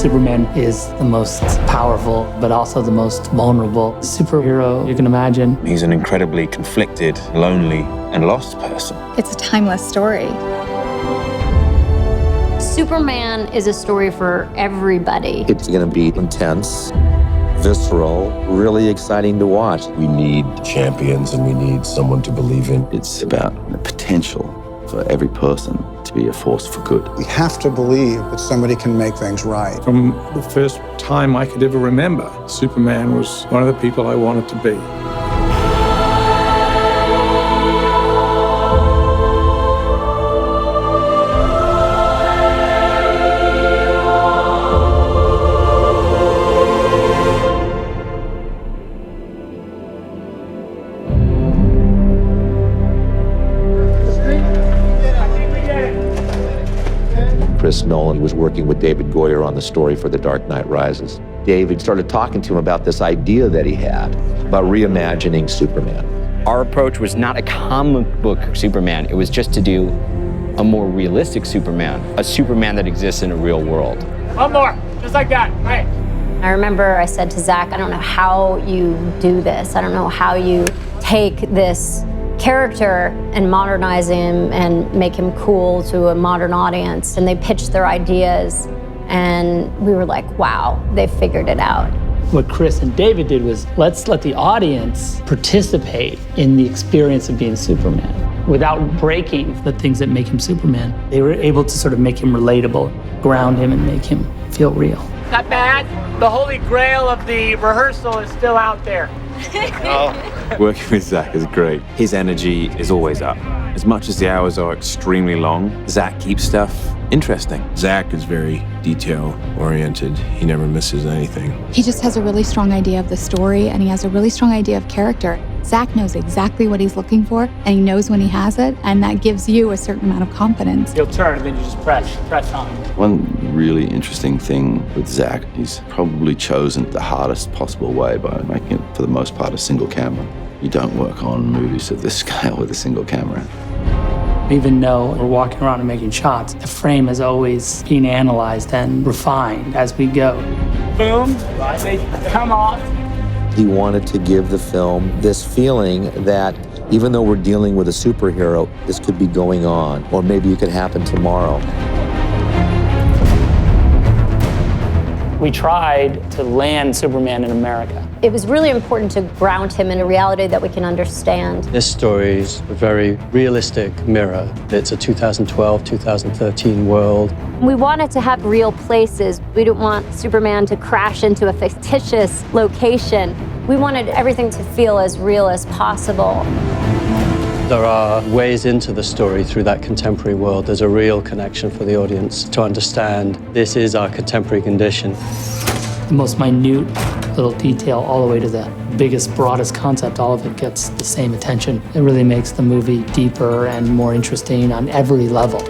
Superman is the most powerful, but also the most vulnerable superhero you can imagine. He's an incredibly conflicted, lonely, and lost person. It's a timeless story. Superman is a story for everybody. It's going to be intense, visceral, really exciting to watch. We need champions and we need someone to believe in. It's about the potential for every person to be a force for good. We have to believe that somebody can make things right. From the first time I could ever remember, Superman was one of the people I wanted to be. Chris Nolan was working with David Goyer on the story for The Dark Knight Rises. David started talking to him about this idea that he had about reimagining Superman. Our approach was not a comic book Superman. It was just to do a more realistic Superman, a Superman that exists in a real world. One more, just like that, right. I remember I said to Zach, I don't know how you do this. I don't know how you take this character and modernize him and make him cool to a modern audience. And they pitched their ideas and we were like, wow, they figured it out. What Chris and David did was, let's let the audience participate in the experience of being Superman without breaking the things that make him Superman. They were able to sort of make him relatable, ground him, and make him feel real. Not bad. The holy grail of the rehearsal is still out there. Working with Zach is great. His energy is always up. As much as the hours are extremely long, Zach keeps stuff interesting. Zach is very detail-oriented. He never misses anything. He just has a really strong idea of the story, and he has a really strong idea of character. Zach knows exactly what he's looking for, and he knows when he has it, and that gives you a certain amount of confidence. You'll turn, and then you just press on. One really interesting thing with Zach, he's probably chosen the hardest possible way by making it, for the most part, a single camera. You don't work on movies of this scale with a single camera. Even though we're walking around and making shots, the frame is always being analyzed and refined as we go. Boom, they come off. He wanted to give the film this feeling that even though we're dealing with a superhero, this could be going on, or maybe it could happen tomorrow. We tried to land Superman in America. It was really important to ground him in a reality that we can understand. This story is a very realistic mirror. It's a 2012, 2013 world. We wanted to have real places. We didn't want Superman to crash into a fictitious location. We wanted everything to feel as real as possible. There are ways into the story through that contemporary world. There's a real connection for the audience to understand this is our contemporary condition. The most minute little detail all the way to the biggest, broadest concept, all of it gets the same attention. It really makes the movie deeper and more interesting on every level.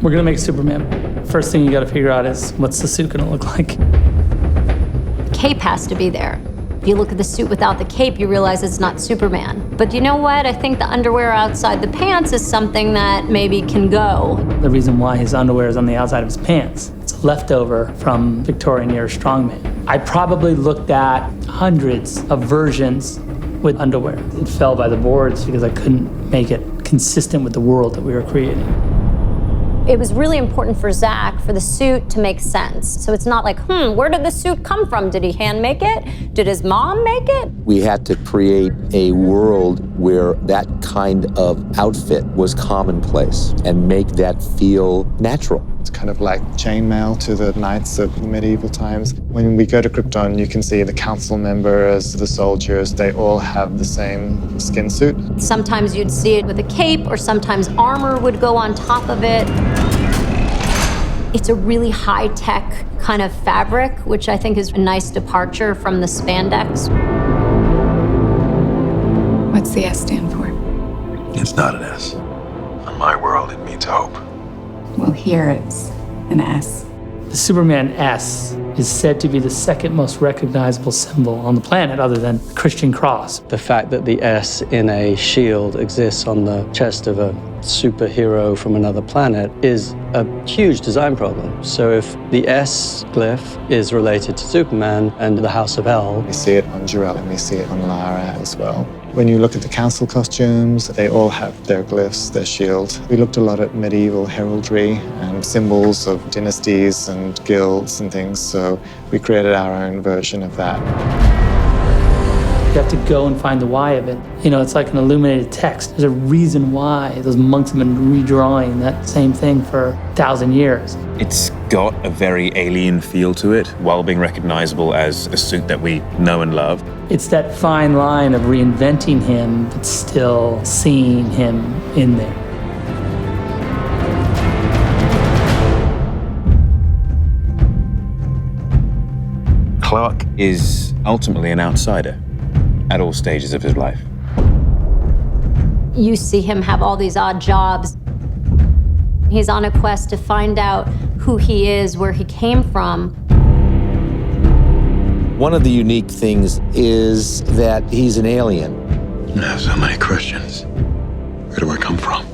We're gonna make Superman. First thing you gotta figure out is, what's the suit gonna look like? The cape has to be there. If you look at the suit without the cape, you realize it's not Superman. But you know what? I think the underwear outside the pants is something that maybe can go. The reason why his underwear is on the outside of his pants, it's a leftover from Victorian era strongman. I probably looked at hundreds of versions with underwear. It fell by the boards because I couldn't make it consistent with the world that we were creating. It was really important for Zach for the suit to make sense. So it's not like, where did the suit come from? Did he hand make it? Did his mom make it? We had to create a world where that kind of outfit was commonplace and make that feel natural. It's kind of like chainmail to the knights of medieval times. When we go to Krypton, you can see the council members, the soldiers, they all have the same skin suit. Sometimes you'd see it with a cape, or sometimes armor would go on top of it. It's a really high-tech kind of fabric, which I think is a nice departure from the spandex. What's the S stand for? It's not an S. In my world, it means hope. Well, here it's an S. The Superman S is said to be the second most recognizable symbol on the planet other than the Christian cross. The fact that the S in a shield exists on the chest of a superhero from another planet is a huge design problem. So if the S glyph is related to Superman and the House of El, we see it on Jor-El and we see it on Lara as well. When you look at the council costumes, they all have their glyphs, their shield. We looked a lot at medieval heraldry and symbols of dynasties and guilds and things, so we created our own version of that. You have to go and find the why of it. You know, it's like an illuminated text. There's a reason why those monks have been redrawing that same thing for 1,000 years. It's got a very alien feel to it, while being recognizable as a suit that we know and love. It's that fine line of reinventing him, but still seeing him in there. Clark is ultimately an outsider at all stages of his life. You see him have all these odd jobs. He's on a quest to find out who he is, where he came from. One of the unique things is that he's an alien. I have so many questions. Where do I come from?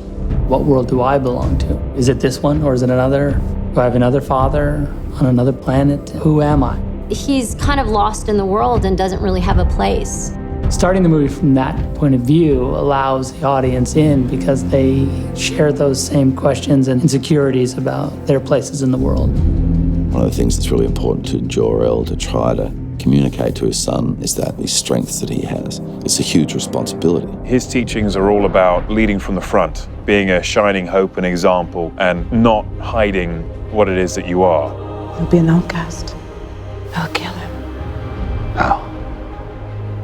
What world do I belong to? Is it this one or is it another? Do I have another father on another planet? Who am I? He's kind of lost in the world and doesn't really have a place. Starting the movie from that point of view allows the audience in because they share those same questions and insecurities about their places in the world. One of the things that's really important to Jor-El to try to communicate to his son is that these strengths that he has. It's a huge responsibility. His teachings are all about leading from the front, being a shining hope and example, and not hiding what it is that you are. He'll be an outcast. I'll kill him. How?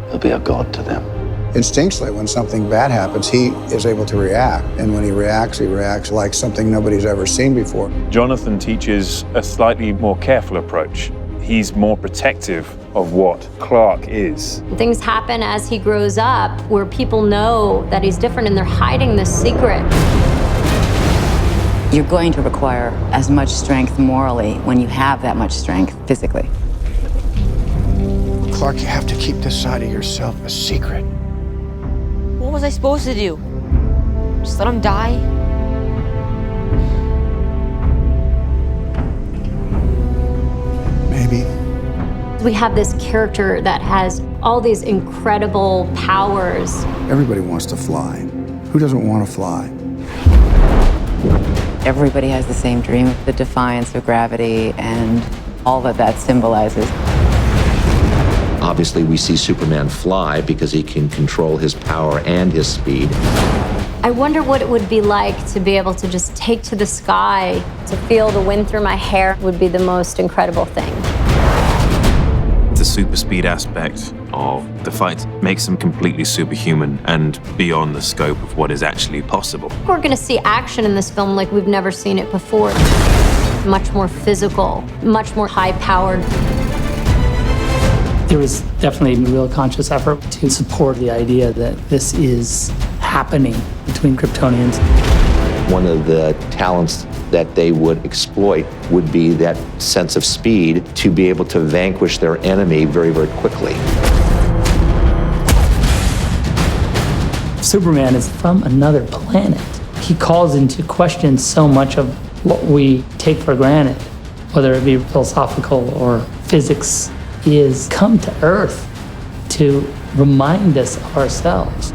He'll be a god to them. Instinctually, when something bad happens, he is able to react. And when he reacts like something nobody's ever seen before. Jonathan teaches a slightly more careful approach. He's more protective of what Clark is. Things happen as he grows up where people know that he's different and they're hiding this secret. You're going to require as much strength morally when you have that much strength physically. Clark, you have to keep this side of yourself a secret. What was I supposed to do? Just let him die? Maybe. We have this character that has all these incredible powers. Everybody wants to fly. Who doesn't want to fly? Everybody has the same dream of the defiance of gravity and all that that symbolizes. Obviously, we see Superman fly because he can control his power and his speed. I wonder what it would be like to be able to just take to the sky, to feel the wind through my hair would be the most incredible thing. The super speed aspect of the fight makes them completely superhuman and beyond the scope of what is actually possible. We're going to see action in this film like we've never seen it before. Much more physical, much more high-powered. There was definitely a real conscious effort to support the idea that this is happening between Kryptonians. One of the talents that they would exploit would be that sense of speed to be able to vanquish their enemy very, very quickly. Superman is from another planet. He calls into question so much of what we take for granted, whether it be philosophical or physics. He has come to Earth to remind us of ourselves.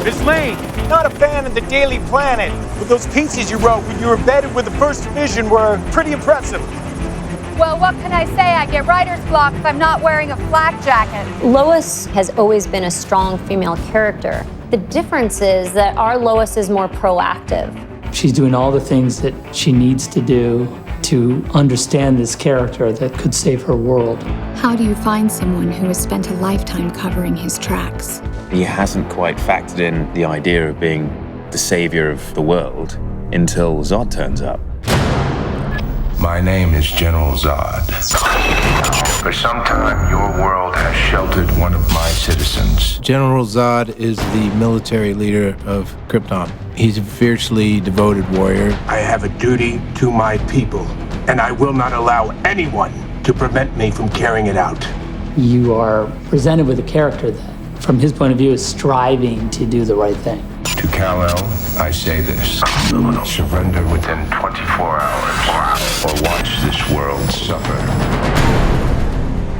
Miss Lane, not a fan of the Daily Planet, but those pieces you wrote when you were embedded with the First Division were pretty impressive. Well, what can I say? I get writer's block if I'm not wearing a flak jacket. Lois has always been a strong female character. The difference is that our Lois is more proactive. She's doing all the things that she needs to do to understand this character that could save her world. How do you find someone who has spent a lifetime covering his tracks? He hasn't quite factored in the idea of being the savior of the world until Zod turns up. My name is General Zod. For some time, your world has sheltered one of my citizens. General Zod is the military leader of Krypton. He's a fiercely devoted warrior. I have a duty to my people, and I will not allow anyone to prevent me from carrying it out. You are presented with a character that, from his point of view, is striving to do the right thing. To Kal-El, I say this. Surrender within 24 hours, or watch this world suffer.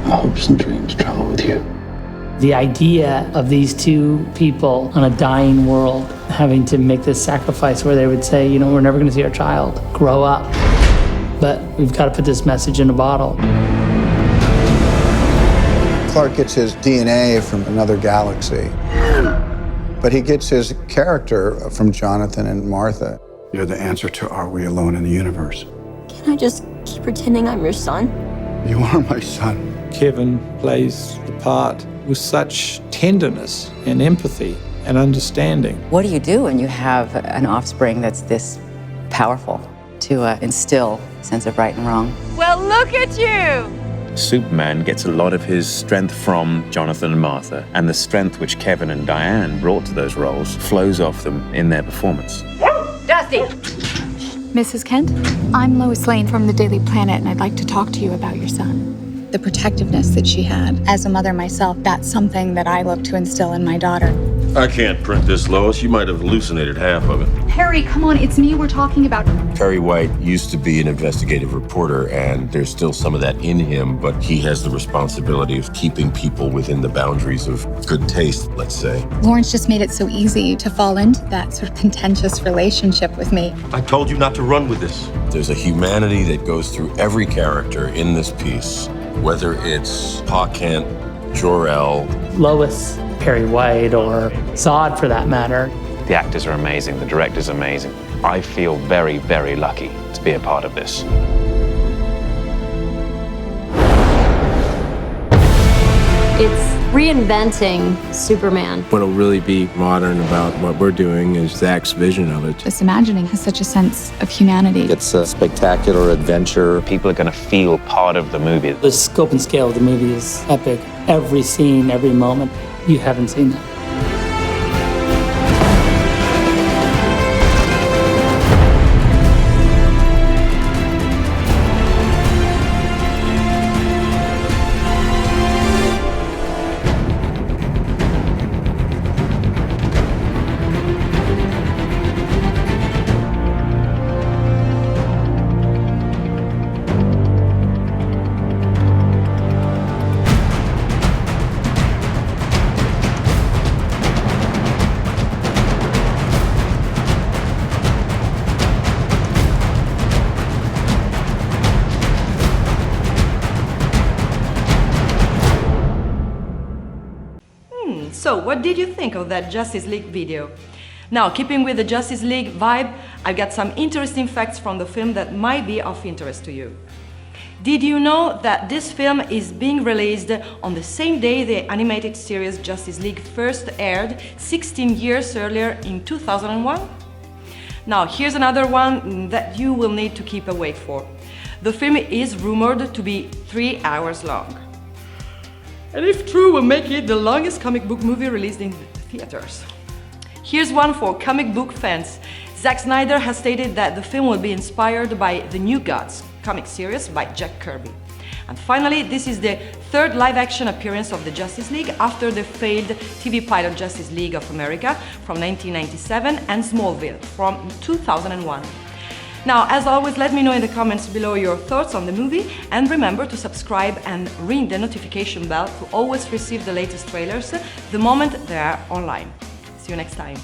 Hopes and dreams travel with you. The idea of these two people on a dying world having to make this sacrifice where they would say, you know, we're never going to see our child grow up, but we've got to put this message in a bottle. Clark gets his DNA from another galaxy, but he gets his character from Jonathan and Martha. You're the answer to Are We Alone in the Universe? Can I just keep pretending I'm your son? You are my son. Kevin plays the part with such tenderness and empathy and understanding. What do you do when you have an offspring that's this powerful to instill a sense of right and wrong? Well, look at you! Superman gets a lot of his strength from Jonathan and Martha, and the strength which Kevin and Diane brought to those roles flows off them in their performance. Dusty! Mrs. Kent, I'm Lois Lane from the Daily Planet, and I'd like to talk to you about your son. The protectiveness that she had. As a mother myself, that's something that I look to instill in my daughter. I can't print this, Lois. You might have hallucinated half of it. Harry, come on, it's me we're talking about. Perry White used to be an investigative reporter, and there's still some of that in him, but he has the responsibility of keeping people within the boundaries of good taste, let's say. Lawrence just made it so easy to fall into that sort of contentious relationship with me. I told you not to run with this. There's a humanity that goes through every character in this piece, whether it's Pa Kent, Jor-El, Lois, Perry White, or Zod for that matter. The actors are amazing, the director's amazing. I feel very, very lucky to be a part of this. It's reinventing Superman. What'll really be modern about what we're doing is Zach's vision of it. This imagining has such a sense of humanity. It's a spectacular adventure. People are going to feel part of the movie. The scope and scale of the movie is epic. Every scene, every moment, you haven't seen that. So, what did you think of that Justice League video? Now, keeping with the Justice League vibe, I've got some interesting facts from the film that might be of interest to you. Did you know that this film is being released on the same day the animated series Justice League first aired 16 years earlier in 2001? Now, here's another one that you will need to keep awake for. The film is rumored to be 3 hours long. And if true, will make it the longest comic book movie released in theaters. Here's one for comic book fans. Zack Snyder has stated that the film will be inspired by The New Gods comic series by Jack Kirby. And finally, this is the third live-action appearance of the Justice League after the failed TV pilot Justice League of America from 1997 and Smallville from 2001. Now, as always, let me know in the comments below your thoughts on the movie, and remember to subscribe and ring the notification bell to always receive the latest trailers the moment they are online. See you next time.